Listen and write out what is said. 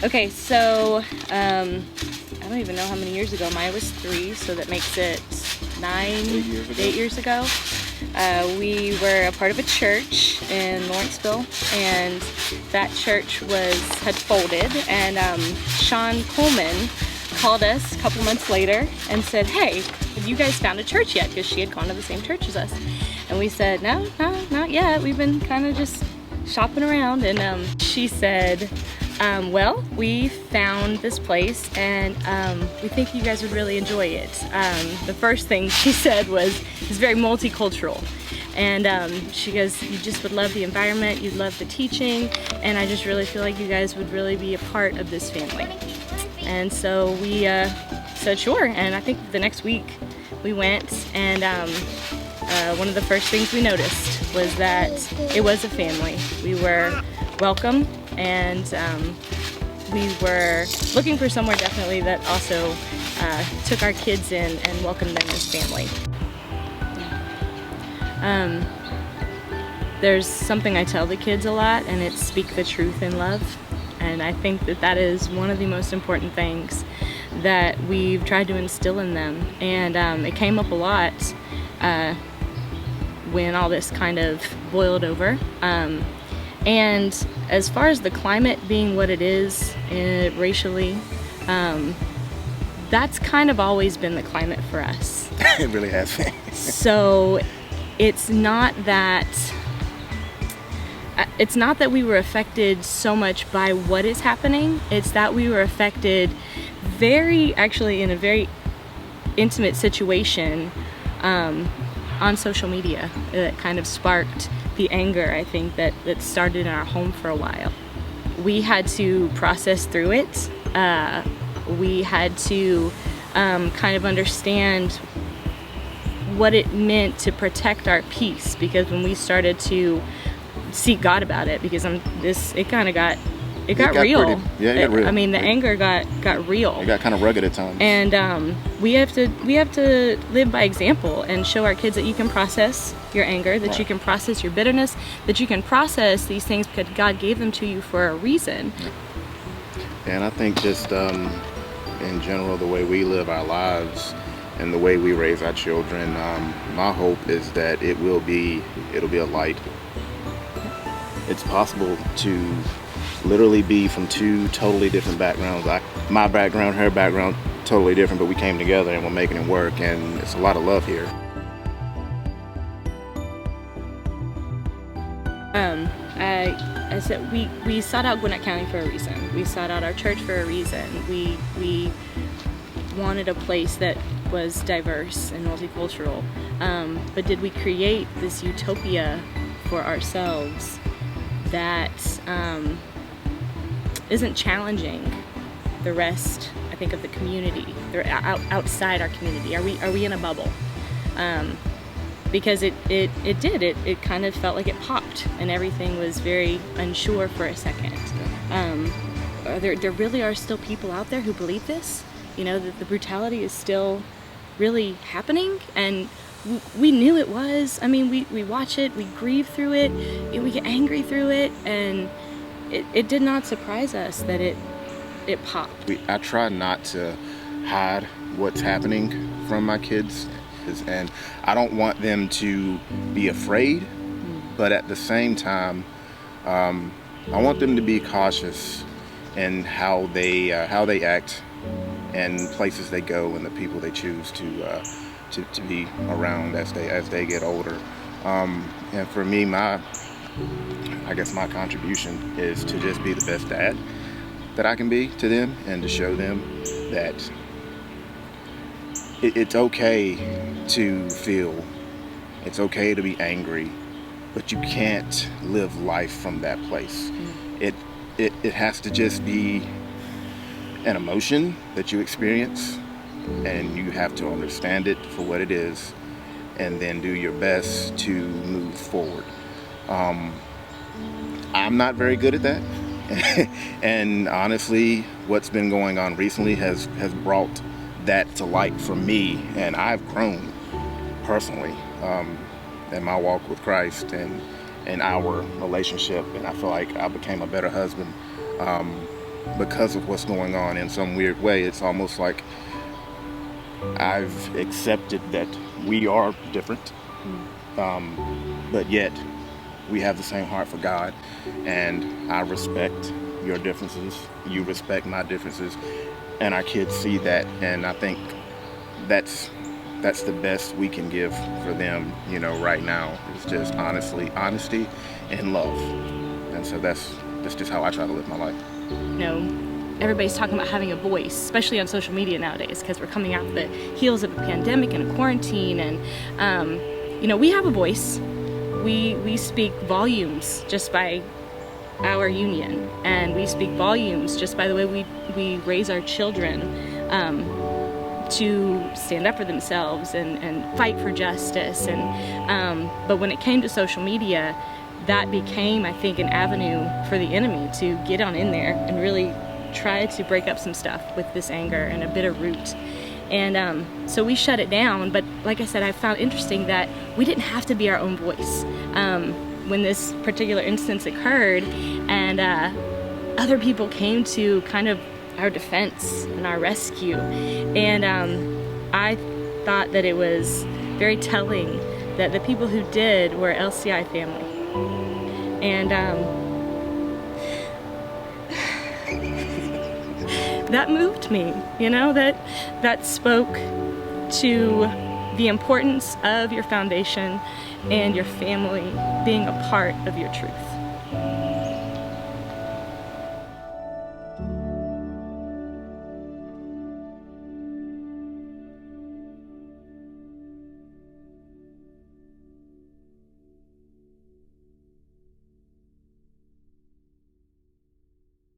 Okay, so I don't even know how many years ago. Maya was 3, so that makes it 8 years ago. We were a part of a church in Lawrenceville, and that church had folded, and Sean Coleman called us a couple months later and said, "Hey, have you guys found a church yet?" Because she had gone to the same church as us. And we said, no, not yet. We've been kind of just shopping around. And she said, well, we found this place, and we think you guys would really enjoy it. The first thing she said was, it's very multicultural. And she goes, you just would love the environment, you'd love the teaching, and I just really feel like you guys would really be a part of this family. And so we said sure, and I think the next week we went, and one of the first things we noticed was that it was a family. We were welcome, and we were looking for somewhere definitely that also took our kids in and welcomed them as family. There's something I tell the kids a lot, and it's speak the truth in love. And I think that is one of the most important things that we've tried to instill in them. And it came up a lot when all this kind of boiled over. And as far as the climate being what it is racially, that's kind of always been the climate for us. It really has been. So it's not that we were affected so much by what is happening. It's that we were affected actually in a very intimate situation on social media that kind of sparked the anger, I think, that started in our home for a while. We had to process through it. We had to kind of understand what it meant to protect our peace, because when we started to seek God about it, because it got real. It got real. I mean, the anger got real. It got kind of rugged at times. And we have to live by example and show our kids that you can process your anger, that you can process your bitterness, that you can process these things because God gave them to you for a reason. And I think just in general, the way we live our lives and the way we raise our children, my hope is that it'll be a light. It's possible to literally be from two totally different backgrounds. My background, her background, totally different, but we came together and we're making it work, and it's a lot of love here. I said we sought out Gwinnett County for a reason. We sought out our church for a reason. We wanted a place that was diverse and multicultural. But did we create this utopia for ourselves that isn't challenging the rest, I think, of the community? They're outside our community. Are we in a bubble? Because it kind of felt like it popped, and everything was very unsure for a second. There really are still people out there who believe this, that the brutality is still really happening, and we knew it was. I mean, we watch it, we grieve through it, we get angry through it, and it did not surprise us that it popped. I try not to hide what's happening from my kids, and I don't want them to be afraid, but at the same time, I want them to be cautious in how they act and places they go and the people they choose to be around as they get older. And for me, my contribution is to just be the best dad that I can be to them, and to show them that it's okay to feel, it's okay to be angry, but you can't live life from that place. It has to just be an emotion that you experience, and you have to understand it for what it is, and then do your best to move forward. I'm not very good at that. And honestly, what's been going on recently has brought that to light for me, and I've grown personally in my walk with Christ and in our relationship, and I feel like I became a better husband. because of what's going on in some weird way. It's almost like I've accepted that we are different, but yet we have the same heart for God, and I respect your differences, you respect my differences, and our kids see that, and I think that's the best we can give for them, right now. It's just honesty and love. And so that's just how I try to live my life. Everybody's talking about having a voice, especially on social media nowadays, because we're coming out the heels of a pandemic and a quarantine, and we have a voice. We speak volumes just by our union, and we speak volumes just by the way we raise our children to stand up for themselves and fight for justice. But when it came to social media, that became, I think, an avenue for the enemy to get on in there and really try to break up some stuff with this anger and a bitter root. And so we shut it down. But like I said, I found interesting that we didn't have to be our own voice when this particular instance occurred, and other people came to kind of our defense and our rescue. And I thought that it was very telling that the people who did were LCI family. And that moved me, that spoke to the importance of your foundation and your family being a part of your truth.